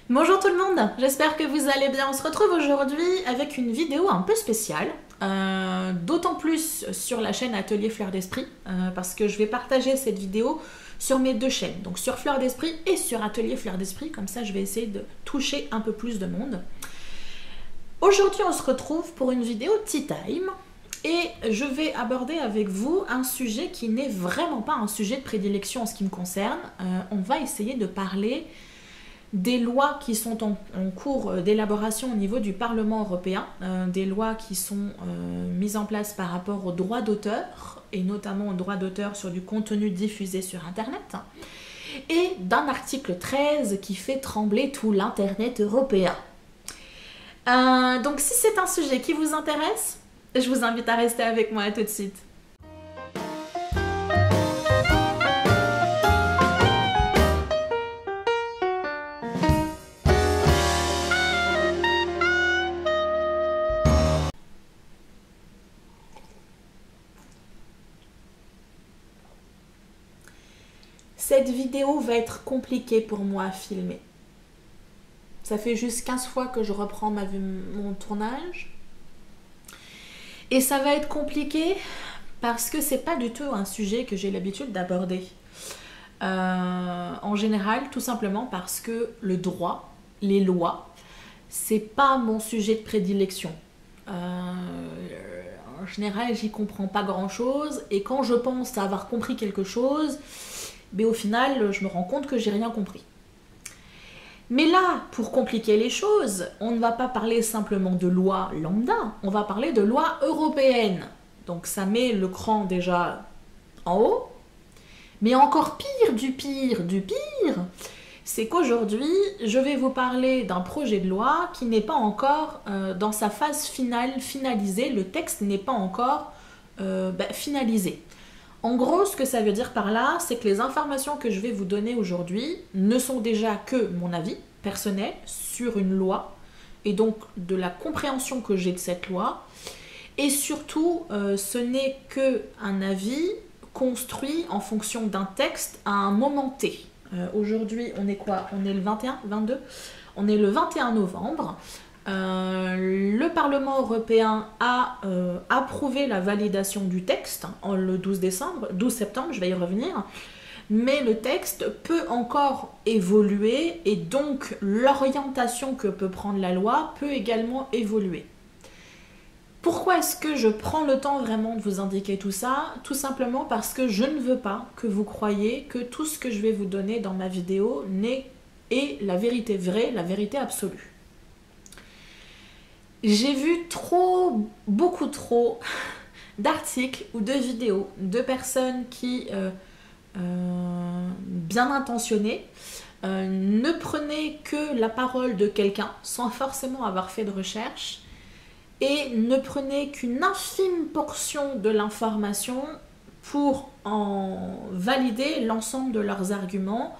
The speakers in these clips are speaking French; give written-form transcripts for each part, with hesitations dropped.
Bonjour tout le monde, j'espère que vous allez bien. On se retrouve aujourd'hui avec une vidéo un peu spéciale, d'autant plus sur la chaîne Atelier Fleur d'Esprit, parce que je vais partager cette vidéo sur mes deux chaînes, donc sur Fleur d'Esprit et sur Atelier Fleur d'Esprit, comme ça je vais essayer de toucher un peu plus de monde. Aujourd'hui on se retrouve pour une vidéo Tea Time, et je vais aborder avec vous un sujet qui n'est vraiment pas un sujet de prédilection en ce qui me concerne. On va essayer de parler des lois qui sont en cours d'élaboration au niveau du Parlement européen, des lois qui sont mises en place par rapport aux droits d'auteur, et notamment aux droits d'auteur sur du contenu diffusé sur Internet, et d'un article 13 qui fait trembler tout l'Internet européen. Donc si c'est un sujet qui vous intéresse, je vous invite à rester avec moi tout de suite. Cette vidéo va être compliquée pour moi à filmer. Ça fait juste 15 fois que je reprends mon tournage. Et ça va être compliqué parce que c'est pas du tout un sujet que j'ai l'habitude d'aborder. En général, tout simplement parce que le droit, les lois, c'est pas mon sujet de prédilection. En général, j'y comprends pas grand chose, et quand je pense avoir compris quelque chose, mais au final, je me rends compte que j'ai rien compris. Mais là, pour compliquer les choses, on ne va pas parler simplement de loi lambda, on va parler de loi européenne. Donc ça met le cran déjà en haut. Mais encore pire, c'est qu'aujourd'hui, je vais vous parler d'un projet de loi qui n'est pas encore dans sa phase finale, finalisée. Le texte n'est pas encore finalisé. En gros, ce que ça veut dire par là, c'est que les informations que je vais vous donner aujourd'hui ne sont déjà que mon avis personnel sur une loi, et donc de la compréhension que j'ai de cette loi. Et surtout, ce n'est qu'un avis construit en fonction d'un texte à un moment T. Aujourd'hui, on est quoi? On est le 21, 22? On est le 21 novembre. Le Parlement européen a approuvé la validation du texte le 12 septembre, je vais y revenir, mais le texte peut encore évoluer, et donc l'orientation que peut prendre la loi peut également évoluer. Pourquoi est-ce que je prends le temps vraiment de vous indiquer tout ça? Tout simplement parce que je ne veux pas que vous croyiez que tout ce que je vais vous donner dans ma vidéo est la vérité vraie, la vérité absolue. J'ai vu beaucoup trop d'articles ou de vidéos de personnes qui, bien intentionnées, ne prenaient que la parole de quelqu'un sans forcément avoir fait de recherche, et ne prenaient qu'une infime portion de l'information pour en valider l'ensemble de leurs arguments,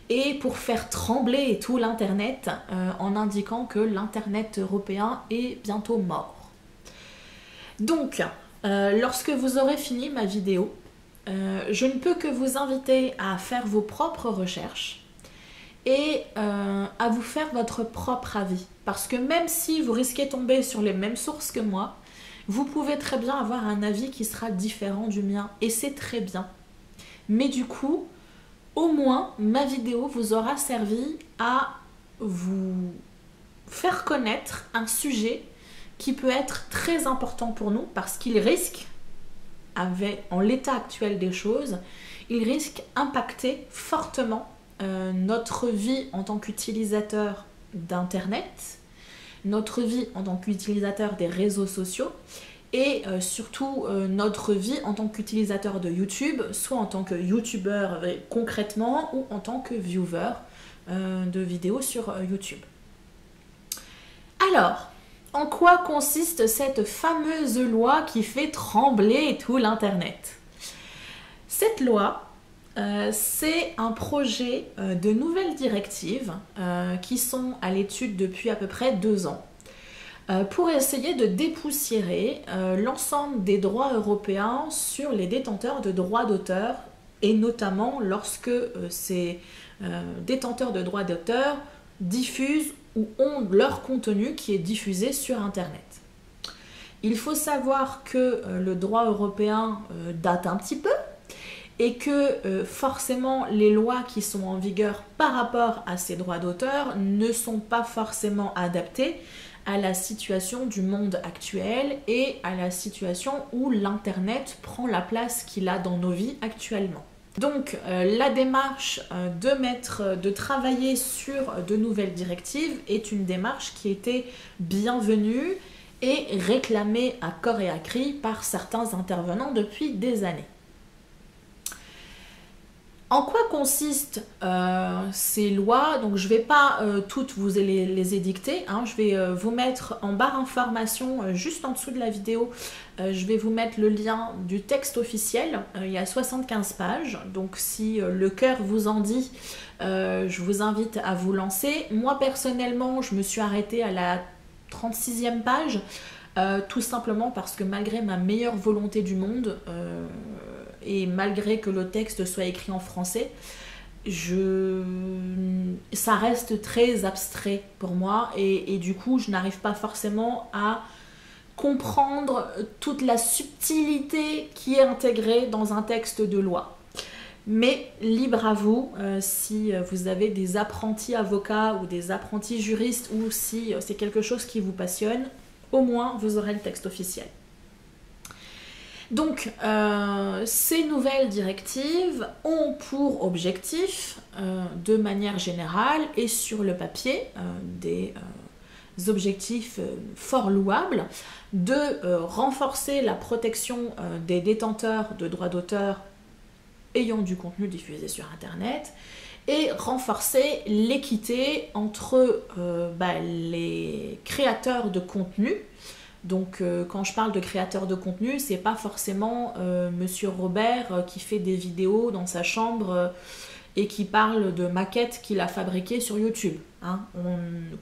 et pour faire trembler tout l'Internet en indiquant que l'Internet européen est bientôt mort. Donc, lorsque vous aurez fini ma vidéo, je ne peux que vous inviter à faire vos propres recherches et à vous faire votre propre avis. Parce que même si vous risquez de tomber sur les mêmes sources que moi, vous pouvez très bien avoir un avis qui sera différent du mien, et c'est très bien. Mais du coup, au moins, ma vidéo vous aura servi à vous faire connaître un sujet qui peut être très important pour nous, parce qu'il risque, en l'état actuel des choses, il risque d'impacter fortement notre vie en tant qu'utilisateur d'Internet, notre vie en tant qu'utilisateur des réseaux sociaux, et surtout notre vie en tant qu'utilisateur de YouTube, soit en tant que youtubeur concrètement, ou en tant que viewer de vidéos sur YouTube. Alors, en quoi consiste cette fameuse loi qui fait trembler tout l'Internet? Cette loi, c'est un projet de nouvelles directives qui sont à l'étude depuis à peu près 2 ans, pour essayer de dépoussiérer l'ensemble des droits européens sur les détenteurs de droits d'auteur, et notamment lorsque ces détenteurs de droits d'auteur diffusent ou ont leur contenu qui est diffusé sur Internet. Il faut savoir que le droit européen date un petit peu et que forcément les lois qui sont en vigueur par rapport à ces droits d'auteur ne sont pas forcément adaptées à la situation du monde actuel et à la situation où l'Internet prend la place qu'il a dans nos vies actuellement. Donc la démarche de travailler sur de nouvelles directives est une démarche qui était bienvenue et réclamée à corps et à cri par certains intervenants depuis des années. En quoi consistent ces lois? Donc je ne vais pas toutes vous les édicter, hein. Je vais vous mettre en barre information, juste en dessous de la vidéo, je vais vous mettre le lien du texte officiel. Il y a 75 pages, donc si le cœur vous en dit, je vous invite à vous lancer. Moi personnellement, je me suis arrêtée à la 36e page, tout simplement parce que malgré ma meilleure volonté du monde, et malgré que le texte soit écrit en français, ça reste très abstrait pour moi et du coup je n'arrive pas forcément à comprendre toute la subtilité qui est intégrée dans un texte de loi. Mais libre à vous, si vous avez des apprentis avocats ou des apprentis juristes ou si c'est quelque chose qui vous passionne, au moins vous aurez le texte officiel. Donc, ces nouvelles directives ont pour objectif, de manière générale et sur le papier, des objectifs fort louables, de renforcer la protection des détenteurs de droits d'auteur ayant du contenu diffusé sur Internet et renforcer l'équité entre les créateurs de contenu. Donc quand je parle de créateur de contenu, c'est pas forcément Monsieur Robert qui fait des vidéos dans sa chambre et qui parle de maquettes qu'il a fabriquées sur YouTube. Hein.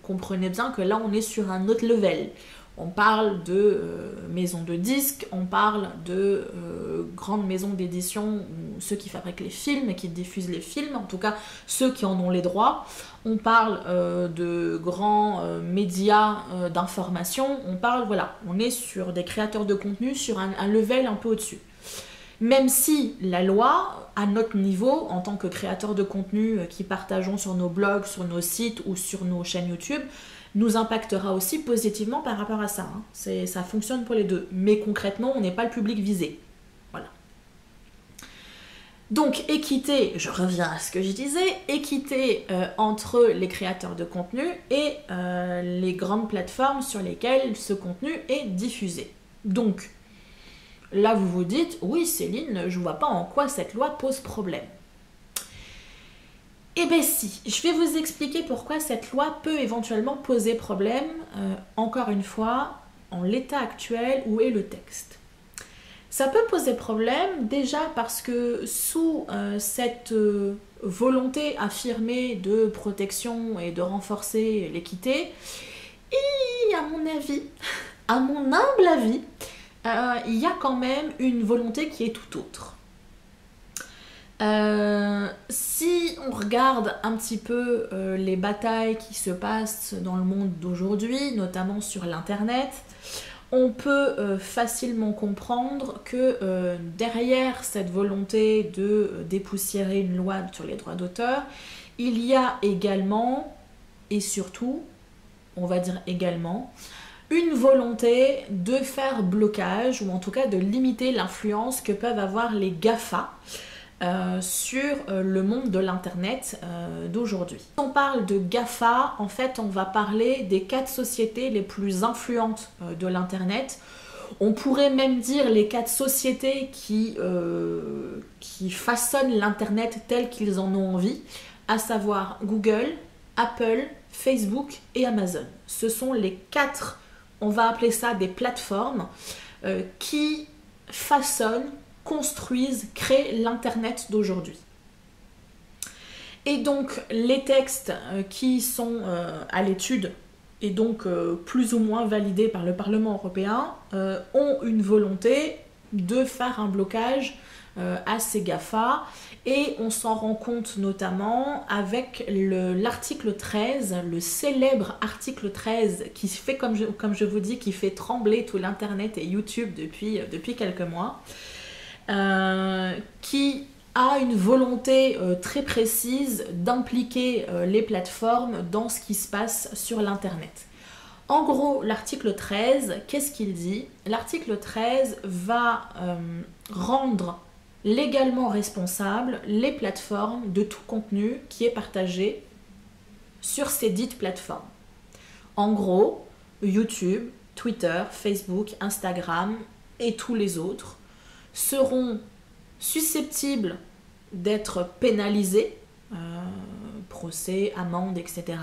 Comprenez bien que là on est sur un autre level. On parle de maisons de disques, on parle de grandes maisons d'édition, ceux qui fabriquent les films et qui diffusent les films, en tout cas ceux qui en ont les droits. On parle de grands médias d'information, on est sur des créateurs de contenu, sur un level un peu au-dessus. Même si la loi, à notre niveau, en tant que créateur de contenu qui partageons sur nos blogs, sur nos sites ou sur nos chaînes YouTube, nous impactera aussi positivement par rapport à ça. Hein. Ça fonctionne pour les deux. Mais concrètement, on n'est pas le public visé. Voilà. Donc, équité, je reviens à ce que je disais, équité entre les créateurs de contenu et les grandes plateformes sur lesquelles ce contenu est diffusé. Donc, là vous vous dites, oui Céline, je ne vois pas en quoi cette loi pose problème. Eh bien si, je vais vous expliquer pourquoi cette loi peut éventuellement poser problème, encore une fois, en l'état actuel où est le texte. Ça peut poser problème déjà parce que sous cette volonté affirmée de protection et de renforcer l'équité, et à mon avis, à mon humble avis, il y a quand même une volonté qui est tout autre. Si on regarde un petit peu les batailles qui se passent dans le monde d'aujourd'hui, notamment sur l'internet, on peut facilement comprendre que derrière cette volonté de dépoussiérer une loi sur les droits d'auteur, il y a également, et surtout, on va dire également, une volonté de faire blocage, ou en tout cas de limiter l'influence que peuvent avoir les GAFA sur le monde de l'internet d'aujourd'hui. Quand on parle de GAFA, en fait on va parler des 4 sociétés les plus influentes de l'internet. On pourrait même dire les 4 sociétés qui façonnent l'internet tel qu'ils en ont envie, à savoir Google, Apple, Facebook et Amazon. Ce sont les 4, on va appeler ça des plateformes, qui façonnent, construisent, créent l'internet d'aujourd'hui. Et donc les textes qui sont à l'étude et donc plus ou moins validés par le Parlement européen ont une volonté de faire un blocage à ces GAFA. Et on s'en rend compte notamment avec l'article 13, le célèbre article 13 qui fait, comme je vous dis, qui fait trembler tout l'internet et YouTube depuis quelques mois, qui a une volonté très précise d'impliquer les plateformes dans ce qui se passe sur l'internet. En gros, l'article 13, qu'est-ce qu'il dit? L'article 13 va rendre légalement responsables les plateformes de tout contenu qui est partagé sur ces dites plateformes. En gros, YouTube, Twitter, Facebook, Instagram et tous les autres seront susceptibles d'être pénalisés, procès, amende, etc.,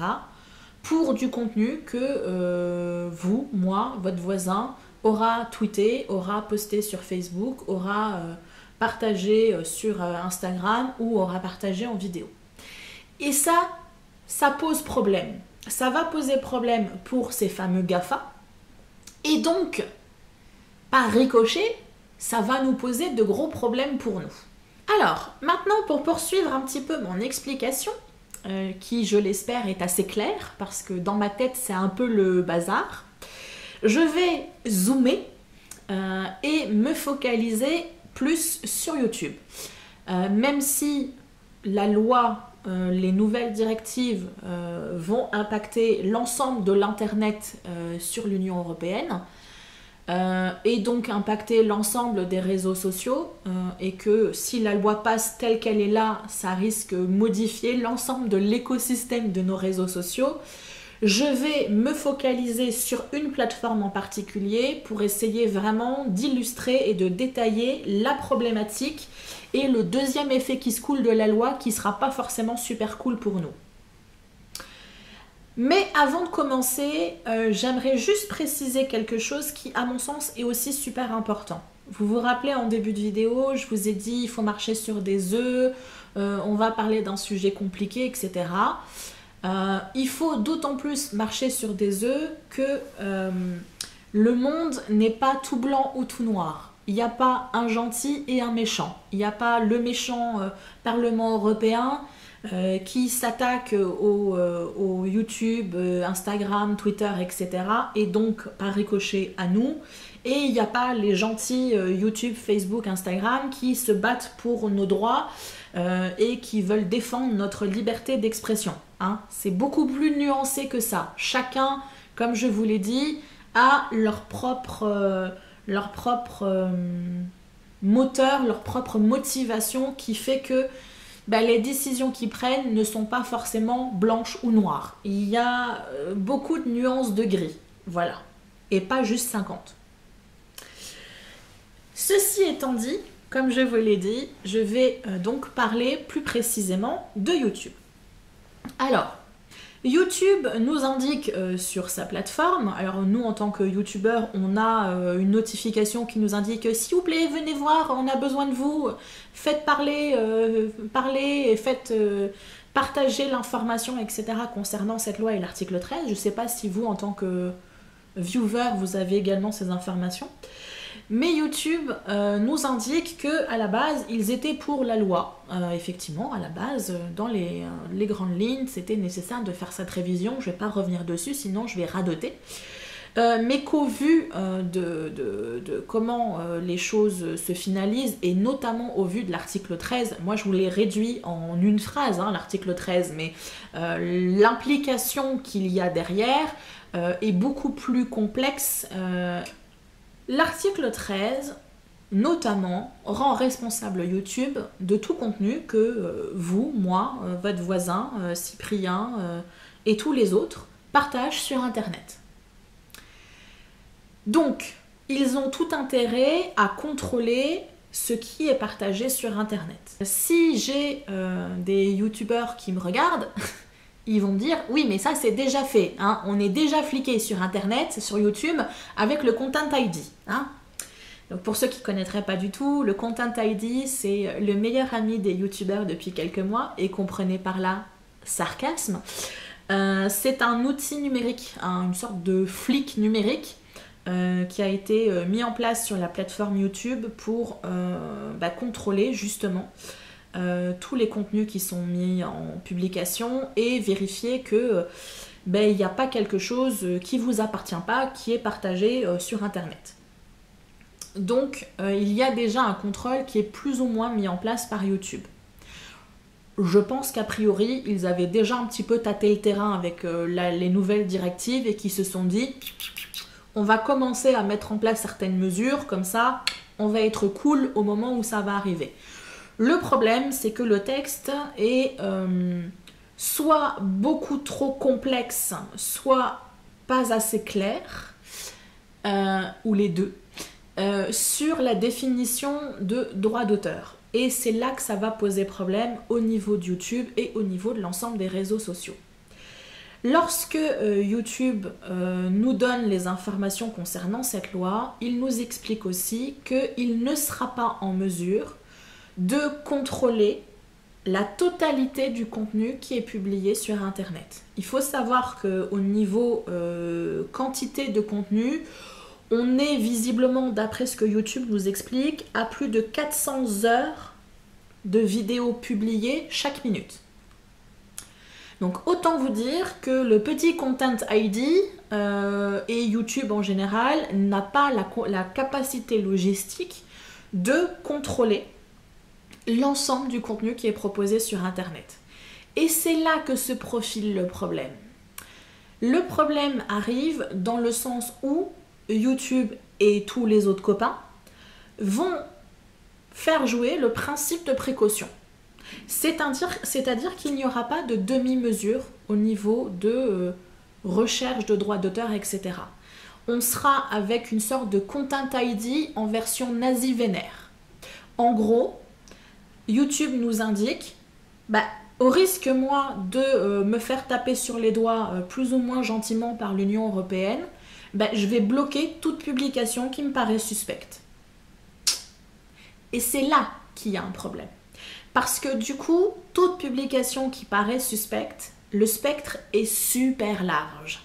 pour du contenu que vous, moi, votre voisin aura tweeté, aura posté sur Facebook, aura partagé sur Instagram ou aura partagé en vidéo. Et ça pose problème. Ça va poser problème pour ces fameux GAFA. Et donc, par ricochet, ça va nous poser de gros problèmes pour nous. Alors, maintenant, pour poursuivre un petit peu mon explication, qui, je l'espère, est assez claire, parce que dans ma tête, c'est un peu le bazar, je vais zoomer et me focaliser plus sur YouTube. Même si la loi, les nouvelles directives vont impacter l'ensemble de l'Internet sur l'Union européenne, et donc impacter l'ensemble des réseaux sociaux, et que si la loi passe telle qu'elle est là, ça risque de modifier l'ensemble de l'écosystème de nos réseaux sociaux. Je vais me focaliser sur une plateforme en particulier pour essayer vraiment d'illustrer et de détailler la problématique et le deuxième effet qui se coule de la loi qui ne sera pas forcément super cool pour nous. Mais avant de commencer, j'aimerais juste préciser quelque chose qui, à mon sens, est aussi super important. Vous vous rappelez en début de vidéo, je vous ai dit il faut marcher sur des œufs, on va parler d'un sujet compliqué, etc. Il faut d'autant plus marcher sur des œufs que le monde n'est pas tout blanc ou tout noir. Il n'y a pas un gentil et un méchant. Il n'y a pas le méchant Parlement européen qui s'attaque au YouTube, Instagram, Twitter, etc. et donc par ricochet à nous. Et il n'y a pas les gentils YouTube, Facebook, Instagram qui se battent pour nos droits et qui veulent défendre notre liberté d'expression. Hein. C'est beaucoup plus nuancé que ça. Chacun, comme je vous l'ai dit, a leur propre moteur, leur propre motivation qui fait que les décisions qu'ils prennent ne sont pas forcément blanches ou noires. Il y a beaucoup de nuances de gris, voilà, et pas juste 50. Ceci étant dit, comme je vous l'ai dit, je vais donc parler plus précisément de YouTube. Alors, YouTube nous indique sur sa plateforme, alors nous en tant que youtubeurs, on a une notification qui nous indique s'il vous plaît, venez voir, on a besoin de vous, faites parler et faites partager l'information, etc. concernant cette loi et l'article 13. Je ne sais pas si vous, en tant que viewer, vous avez également ces informations. Mais YouTube nous indique qu'à la base, ils étaient pour la loi. Effectivement, à la base, dans les grandes lignes, c'était nécessaire de faire cette révision. Je ne vais pas revenir dessus, sinon je vais radoter. Mais qu'au vu de comment les choses se finalisent, et notamment au vu de l'article 13, moi je vous l'ai réduit en une phrase, hein, l'article 13, mais l'implication qu'il y a derrière est beaucoup plus complexe. L'article 13, notamment, rend responsable YouTube de tout contenu que vous, moi, votre voisin, Cyprien et tous les autres partagent sur Internet. Donc, ils ont tout intérêt à contrôler ce qui est partagé sur Internet. Si j'ai des youtubeurs qui me regardent, ils vont me dire « Oui, mais ça, c'est déjà fait. Hein. On est déjà fliqué sur Internet, sur YouTube, avec le Content ID. Hein. » Donc, pour ceux qui ne connaîtraient pas du tout, le Content ID, c'est le meilleur ami des youtubeurs depuis quelques mois, et comprenez par là sarcasme. C'est un outil numérique, une sorte de flic numérique, qui a été mis en place sur la plateforme YouTube pour contrôler justement tous les contenus qui sont mis en publication et vérifier que il n'y a pas quelque chose qui ne vous appartient pas, qui est partagé sur Internet. Donc il y a déjà un contrôle qui est plus ou moins mis en place par YouTube. Je pense qu'a priori, ils avaient déjà un petit peu tâté le terrain avec les nouvelles directives et qui se sont dit on va commencer à mettre en place certaines mesures, comme ça on va être cool au moment où ça va arriver. Le problème, c'est que le texte est soit beaucoup trop complexe, soit pas assez clair, ou les deux, sur la définition de droit d'auteur. Et c'est là que ça va poser problème au niveau de YouTube et au niveau de l'ensemble des réseaux sociaux. Lorsque YouTube nous donne les informations concernant cette loi, il nous explique aussi qu'il ne sera pas en mesure de contrôler la totalité du contenu qui est publié sur Internet. Il faut savoir qu'au niveau quantité de contenu, on est visiblement, d'après ce que YouTube nous explique, à plus de 400 heures de vidéos publiées chaque minute. Donc autant vous dire que le petit Content ID et YouTube en général n'a pas la capacité logistique de contrôler l'ensemble du contenu qui est proposé sur Internet. Et c'est là que se profile le problème. Le problème arrive dans le sens où YouTube et tous les autres copains vont faire jouer le principe de précaution. C'est-à-dire qu'il n'y aura pas de demi-mesure au niveau de recherche de droits d'auteur, etc. On sera avec une sorte de Content ID en version nazi vénère. En gros, YouTube nous indique, au risque moi de me faire taper sur les doigts plus ou moins gentiment par l'Union européenne, je vais bloquer toute publication qui me paraît suspecte. Et c'est là qu'il y a un problème. Parce que du coup, toute publication qui paraît suspecte, le spectre est super large.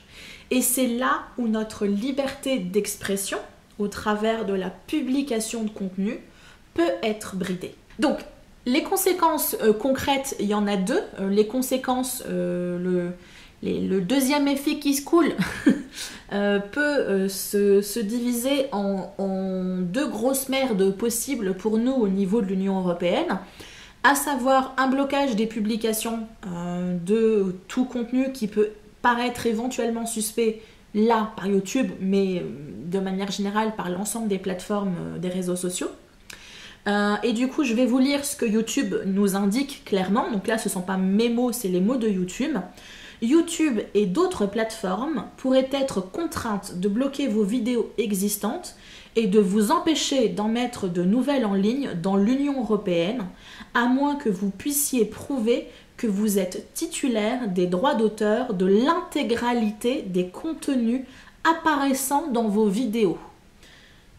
Et c'est là où notre liberté d'expression, au travers de la publication de contenu, peut être bridée. Donc, les conséquences concrètes, il y en a deux. Les conséquences, le deuxième effet qui se coule peut se diviser en deux grosses merdes possibles pour nous au niveau de l'Union européenne, à savoir un blocage des publications de tout contenu qui peut paraître éventuellement suspect là par YouTube, mais de manière générale par l'ensemble des plateformes des réseaux sociaux. Et du coup, je vais vous lire ce que YouTube nous indique clairement. Donc là, ce ne sont pas mes mots, c'est les mots de YouTube. YouTube et d'autres plateformes pourraient être contraintes de bloquer vos vidéos existantes et de vous empêcher d'en mettre de nouvelles en ligne dans l'Union européenne, à moins que vous puissiez prouver que vous êtes titulaire des droits d'auteur de l'intégralité des contenus apparaissant dans vos vidéos.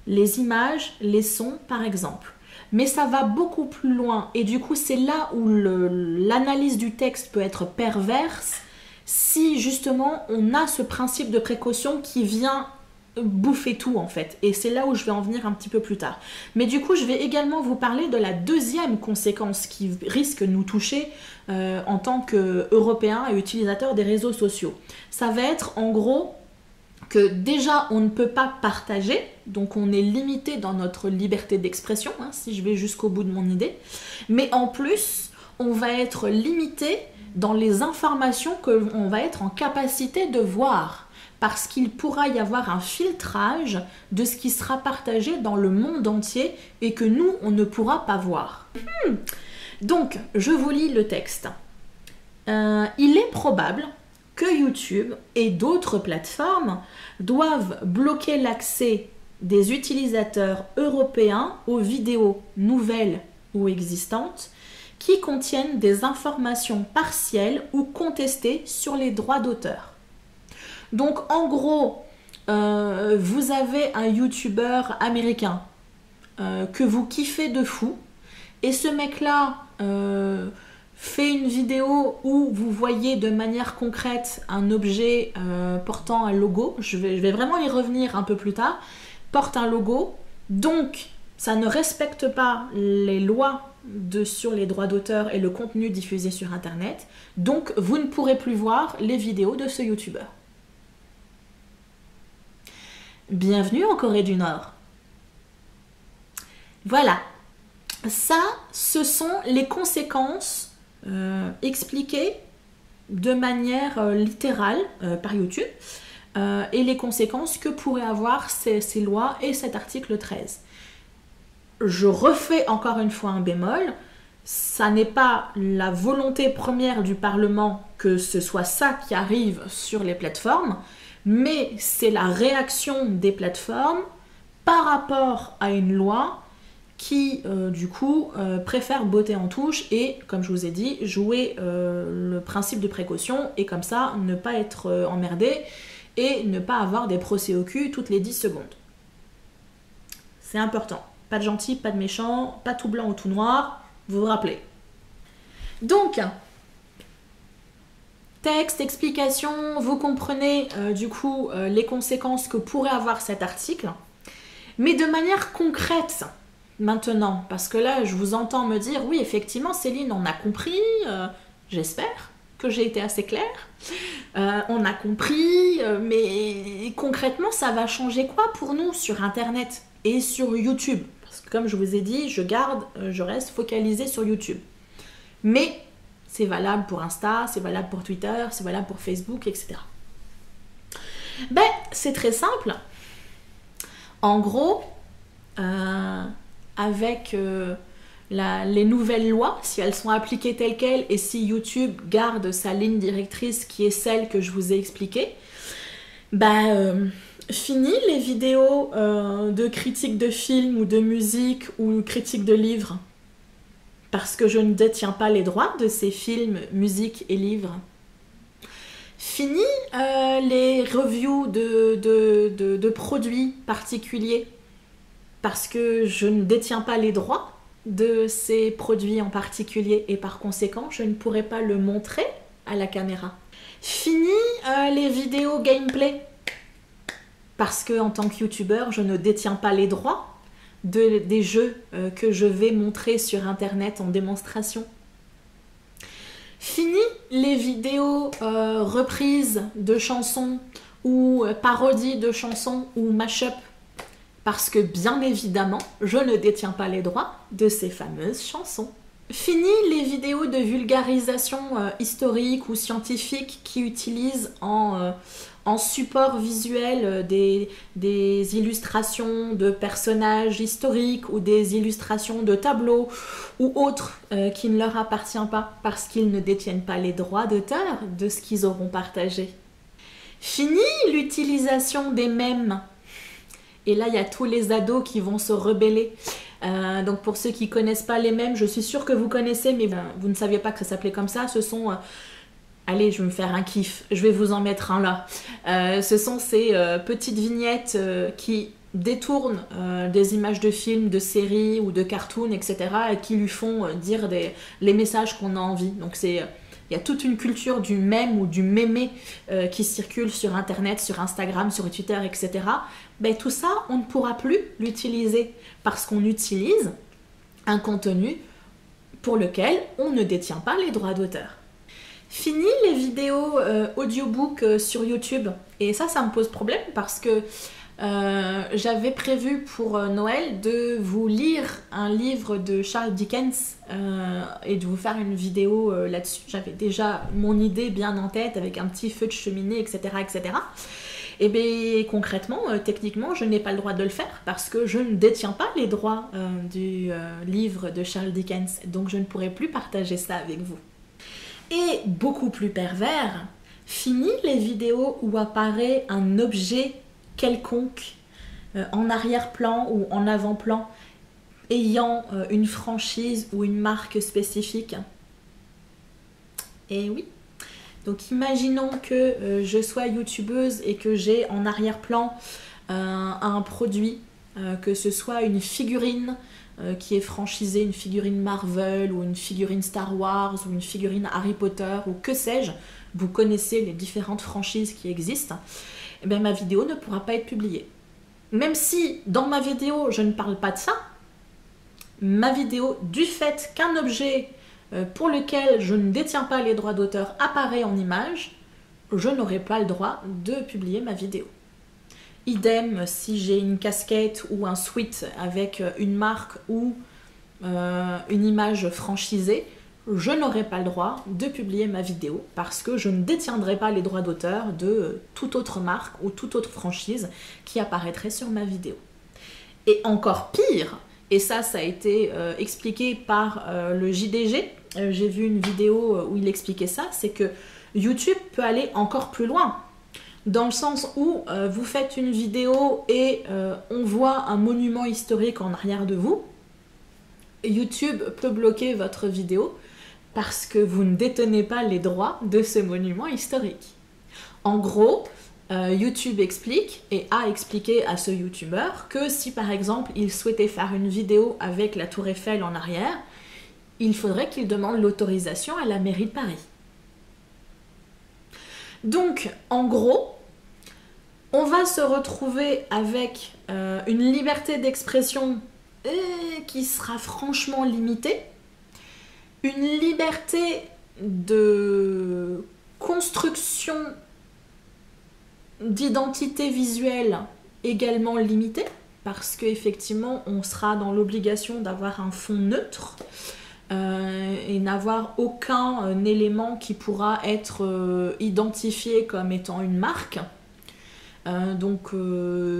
Les images, les sons par exemple. Mais ça va beaucoup plus loin et du coup c'est là où l'analyse du texte peut être perverse si justement on a ce principe de précaution qui vient bouffer tout en fait. Et c'est là où je vais en venir un petit peu plus tard. Mais du coup je vais également vous parler de la deuxième conséquence qui risque de nous toucher en tant qu'Européens et utilisateurs des réseaux sociaux. Ça va être en gros que déjà on ne peut pas partager, donc on est limité dans notre liberté d'expression, si je vais jusqu'au bout de mon idée, mais en plus on va être limité dans les informations qu'on va être en capacité de voir, parce qu'il pourra y avoir un filtrage de ce qui sera partagé dans le monde entier et que nous on ne pourra pas voir. Donc je vous lis le texte. Il est probable que YouTube et d'autres plateformes doivent bloquer l'accès des utilisateurs européens aux vidéos nouvelles ou existantes qui contiennent des informations partielles ou contestées sur les droits d'auteur. Donc en gros, vous avez un YouTuber américain que vous kiffez de fou et ce mec-là fait une vidéo où vous voyez de manière concrète un objet portant un logo, je vais vraiment y revenir un peu plus tard, porte un logo, donc ça ne respecte pas les lois sur les droits d'auteur et le contenu diffusé sur internet, donc vous ne pourrez plus voir les vidéos de ce youtubeur. Bienvenue en Corée du Nord. Voilà, ça ce sont les conséquences expliquées de manière littérale par YouTube et les conséquences que pourraient avoir ces lois et cet article 13. Je refais encore une fois un bémol, ça n'est pas la volonté première du Parlement que ce soit ça qui arrive sur les plateformes, mais c'est la réaction des plateformes par rapport à une loi qui, du coup, préfère botter en touche et, comme je vous ai dit, jouer le principe de précaution et comme ça, ne pas être emmerdé et ne pas avoir des procès au cul toutes les 10 secondes. C'est important. Pas de gentil, pas de méchant, pas tout blanc ou tout noir, vous vous rappelez. Donc, texte, explication, vous comprenez du coup les conséquences que pourrait avoir cet article, mais de manière concrète maintenant, parce que là je vous entends me dire oui effectivement Céline on a compris, j'espère que j'ai été assez claire, on a compris, mais concrètement ça va changer quoi pour nous sur internet et sur YouTube? Parce que comme je vous ai dit, je reste focalisée sur YouTube. Mais c'est valable pour Insta, c'est valable pour Twitter, c'est valable pour Facebook, etc. Ben, c'est très simple. En gros, avec les nouvelles lois, si elles sont appliquées telles quelles et si YouTube garde sa ligne directrice qui est celle que je vous ai expliquée, ben, fini les vidéos de critiques de films ou de musique ou critiques de livres. Parce que je ne détiens pas les droits de ces films, musique et livres. Fini les reviews de produits particuliers. Parce que je ne détiens pas les droits de ces produits en particulier. Et par conséquent, je ne pourrai pas le montrer à la caméra. Fini les vidéos gameplay. Parce que en tant que youtubeur, je ne détiens pas les droits des jeux que je vais montrer sur internet en démonstration. Fini les vidéos reprises de chansons ou parodies de chansons ou mash-up parce que bien évidemment je ne détiens pas les droits de ces fameuses chansons. Fini les vidéos de vulgarisation historique ou scientifique qui utilisent en support visuel des illustrations de personnages historiques ou des illustrations de tableaux ou autres qui ne leur appartiennent pas parce qu'ils ne détiennent pas les droits d'auteur de ce qu'ils auront partagé. Fini l'utilisation des mèmes. Et là, il y a tous les ados qui vont se rebeller. Donc pour ceux qui ne connaissent pas les mèmes, je suis sûre que vous connaissez, mais vous ne saviez pas que ça s'appelait comme ça. Ce sont... allez, je vais me faire un kiff, je vais vous en mettre un là. Ce sont ces petites vignettes qui détournent des images de films, de séries ou de cartoons, etc. et qui lui font dire les messages qu'on a envie. Donc il y a toute une culture du mème ou du mémé qui circule sur Internet, sur Instagram, sur Twitter, etc. Ben, tout ça, on ne pourra plus l'utiliser parce qu'on utilise un contenu pour lequel on ne détient pas les droits d'auteur. Fini les vidéos audiobook sur YouTube. Et ça me pose problème parce que j'avais prévu pour Noël de vous lire un livre de Charles Dickens et de vous faire une vidéo là-dessus. J'avais déjà mon idée bien en tête avec un petit feu de cheminée, etc. etc. Et bien concrètement, techniquement, je n'ai pas le droit de le faire parce que je ne détiens pas les droits du livre de Charles Dickens. Donc je ne pourrai plus partager ça avec vous. Et beaucoup plus pervers, fini les vidéos où apparaît un objet quelconque en arrière-plan ou en avant-plan ayant une franchise ou une marque spécifique. Et oui, donc imaginons que je sois youtubeuse et que j'ai en arrière-plan un produit, que ce soit une figurine, qui est franchisé, une figurine Marvel ou une figurine Star Wars ou une figurine Harry Potter ou que sais-je, vous connaissez les différentes franchises qui existent, et bien ma vidéo ne pourra pas être publiée. Même si dans ma vidéo je ne parle pas de ça, ma vidéo, du fait qu'un objet pour lequel je ne détiens pas les droits d'auteur apparaît en image, je n'aurai pas le droit de publier ma vidéo. Idem si j'ai une casquette ou un sweat avec une marque ou une image franchisée, je n'aurai pas le droit de publier ma vidéo parce que je ne détiendrai pas les droits d'auteur de toute autre marque ou toute autre franchise qui apparaîtrait sur ma vidéo. Et encore pire, et ça a été expliqué par le JDG, j'ai vu une vidéo où il expliquait ça, c'est que YouTube peut aller encore plus loin. Dans le sens où vous faites une vidéo et on voit un monument historique en arrière de vous, YouTube peut bloquer votre vidéo parce que vous ne détenez pas les droits de ce monument historique. En gros, YouTube explique et a expliqué à ce youtubeur que si par exemple il souhaitait faire une vidéo avec la tour Eiffel en arrière, il faudrait qu'il demande l'autorisation à la mairie de Paris. Donc en gros, on va se retrouver avec une liberté d'expression qui sera franchement limitée, une liberté de construction d'identité visuelle également limitée, parce qu'effectivement on sera dans l'obligation d'avoir un fond neutre et n'avoir aucun élément qui pourra être identifié comme étant une marque. Donc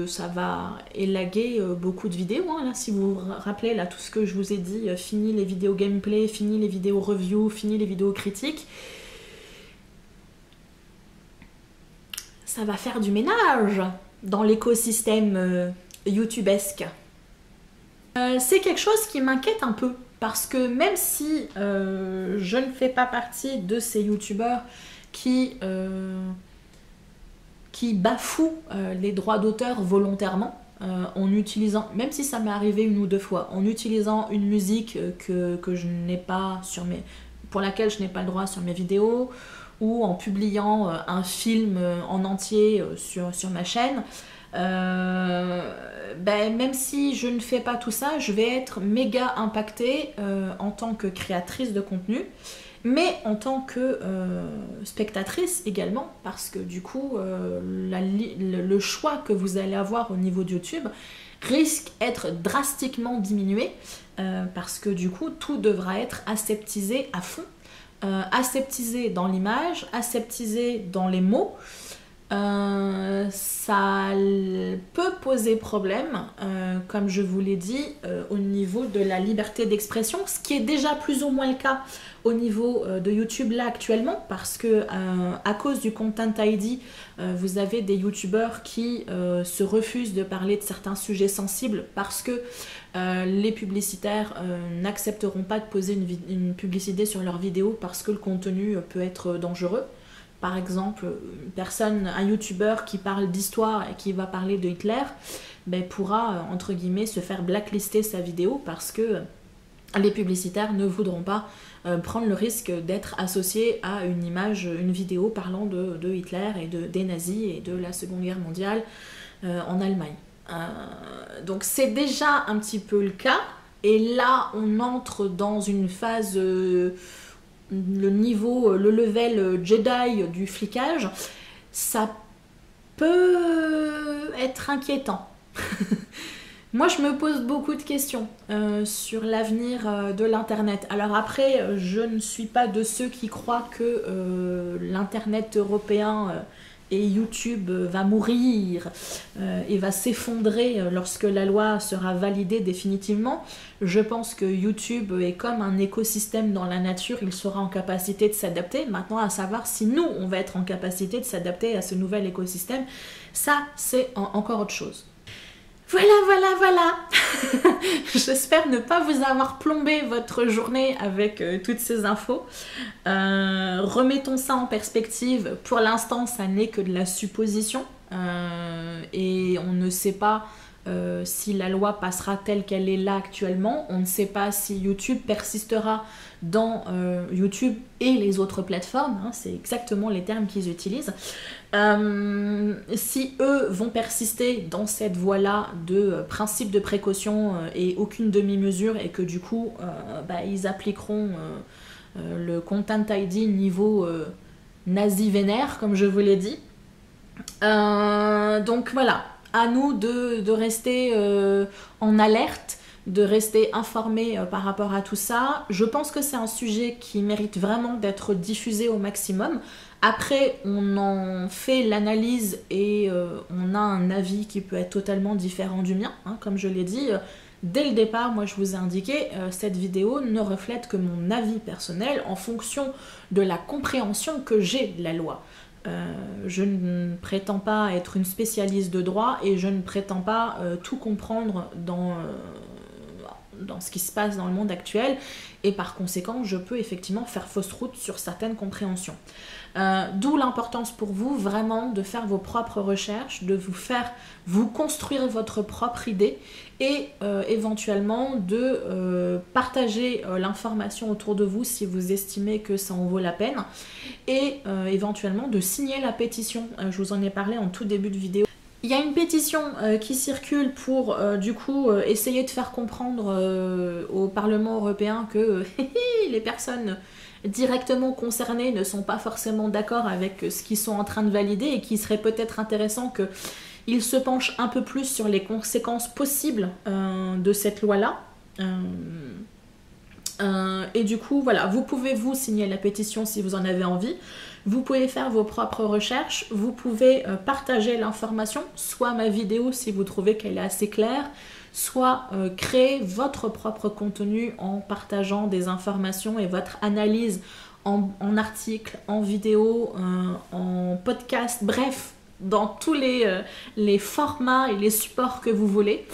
ça va élaguer beaucoup de vidéos, hein. Là, si vous vous rappelez là, tout ce que je vous ai dit, fini les vidéos gameplay, fini les vidéos review, fini les vidéos critiques, ça va faire du ménage dans l'écosystème youtubesque. C'est quelque chose qui m'inquiète un peu, parce que même si je ne fais pas partie de ces youtubeurs qui bafouent les droits d'auteur volontairement, en utilisant, même si ça m'est arrivé une ou deux fois, en utilisant une musique que je n'ai pas pour laquelle je n'ai pas le droit sur mes vidéos, ou en publiant un film en entier sur ma chaîne, même si je ne fais pas tout ça, je vais être méga impactée en tant que créatrice de contenu, mais en tant que spectatrice également, parce que du coup, le choix que vous allez avoir au niveau de YouTube risque d'être drastiquement diminué, parce que du coup, tout devra être aseptisé à fond, aseptisé dans l'image, aseptisé dans les mots. Ça peut poser problème, comme je vous l'ai dit, au niveau de la liberté d'expression, ce qui est déjà plus ou moins le cas au niveau de YouTube là actuellement, parce que à cause du Content ID, vous avez des youtubeurs qui se refusent de parler de certains sujets sensibles parce que les publicitaires n'accepteront pas de poser une publicité sur leur vidéo parce que le contenu peut être dangereux. Par exemple, un youtubeur qui parle d'histoire et qui va parler de Hitler, pourra, entre guillemets, se faire blacklister sa vidéo parce que les publicitaires ne voudront pas prendre le risque d'être associés à une image, une vidéo parlant de Hitler et des nazis et de la Seconde Guerre mondiale en Allemagne. Donc c'est déjà un petit peu le cas, et là on entre dans une phase... le level Jedi du flicage, ça peut être inquiétant. Moi, je me pose beaucoup de questions sur l'avenir de l'Internet. Alors après, je ne suis pas de ceux qui croient que l'Internet européen et YouTube va mourir et va s'effondrer lorsque la loi sera validée définitivement. Je pense que YouTube est comme un écosystème dans la nature, il sera en capacité de s'adapter. Maintenant, à savoir si nous, on va être en capacité de s'adapter à ce nouvel écosystème, ça, c'est encore autre chose. Voilà. J'espère ne pas vous avoir plombé votre journée avec toutes ces infos. Remettons ça en perspective. Pour l'instant, ça n'est que de la supposition. Et on ne sait pas si la loi passera telle qu'elle est là actuellement. On ne sait pas si YouTube persistera dans YouTube et les autres plateformes, hein, c'est exactement les termes qu'ils utilisent. Si eux vont persister dans cette voie-là de principe de précaution et aucune demi-mesure, et que du coup ils appliqueront le Content ID niveau nazi vénère, comme je vous l'ai dit. Donc voilà, à nous de rester en alerte, de rester informés par rapport à tout ça. Je pense que c'est un sujet qui mérite vraiment d'être diffusé au maximum. Après, on en fait l'analyse et on a un avis qui peut être totalement différent du mien, hein, comme je l'ai dit. Dès le départ, moi je vous ai indiqué, cette vidéo ne reflète que mon avis personnel en fonction de la compréhension que j'ai de la loi. Je ne prétends pas être une spécialiste de droit et je ne prétends pas tout comprendre dans ce qui se passe dans le monde actuel, et par conséquent je peux effectivement faire fausse route sur certaines compréhensions. D'où l'importance pour vous vraiment de faire vos propres recherches, de vous construire votre propre idée et éventuellement de partager l'information autour de vous si vous estimez que ça en vaut la peine, et éventuellement de signer la pétition. Je vous en ai parlé en tout début de vidéo. Il y a une pétition qui circule pour du coup essayer de faire comprendre au Parlement européen que les personnes directement concernées ne sont pas forcément d'accord avec ce qu'ils sont en train de valider, et qu'il serait peut-être intéressant qu'ils se penchent un peu plus sur les conséquences possibles de cette loi-là. Et du coup, voilà, vous pouvez vous signer la pétition si vous en avez envie. Vous pouvez faire vos propres recherches, vous pouvez partager l'information, soit ma vidéo si vous trouvez qu'elle est assez claire, soit créer votre propre contenu en partageant des informations et votre analyse en article, en vidéo, en podcast, bref, dans tous les formats et les supports que vous voulez.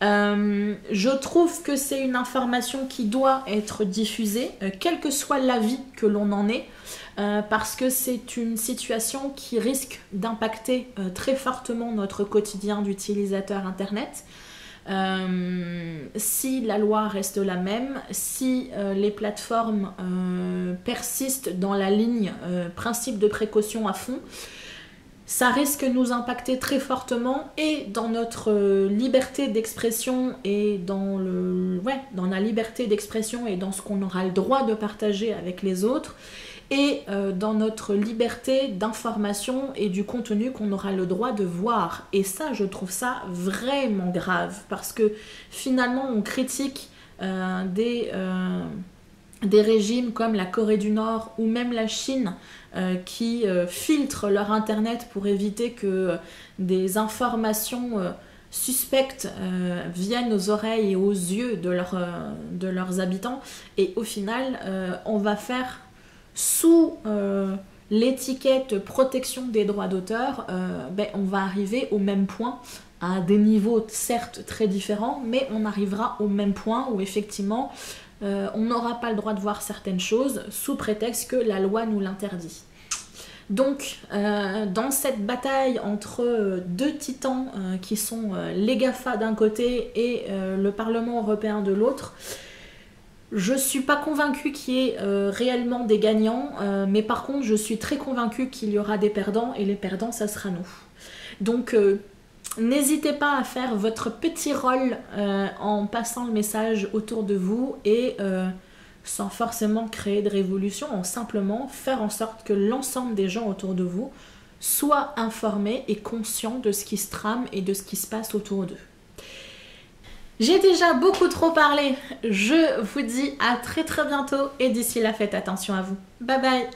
Je trouve que c'est une information qui doit être diffusée, quel que soit l'avis que l'on en ait, parce que c'est une situation qui risque d'impacter très fortement notre quotidien d'utilisateur internet. Si la loi reste la même, si les plateformes persistent dans la ligne principe de précaution à fond, ça risque de nous impacter très fortement, et dans notre liberté d'expression et dans la liberté d'expression et dans ce qu'on aura le droit de partager avec les autres, et dans notre liberté d'information et du contenu qu'on aura le droit de voir. Et ça, je trouve ça vraiment grave, parce que finalement on critique des régimes comme la Corée du Nord ou même la Chine qui filtrent leur internet pour éviter que des informations suspectes viennent aux oreilles et aux yeux de leurs habitants, et au final on va faire sous l'étiquette protection des droits d'auteur, on va arriver au même point, à des niveaux certes très différents, mais on arrivera au même point où effectivement on n'aura pas le droit de voir certaines choses sous prétexte que la loi nous l'interdit. Donc, dans cette bataille entre deux titans qui sont les GAFA d'un côté et le Parlement européen de l'autre, je suis pas convaincue qu'il y ait réellement des gagnants, mais par contre je suis très convaincue qu'il y aura des perdants, et les perdants ça sera nous. Donc n'hésitez pas à faire votre petit rôle en passant le message autour de vous, et sans forcément créer de révolution, en simplement faire en sorte que l'ensemble des gens autour de vous soient informés et conscients de ce qui se trame et de ce qui se passe autour d'eux. J'ai déjà beaucoup trop parlé, je vous dis à très bientôt, et d'ici là faites attention à vous. Bye bye.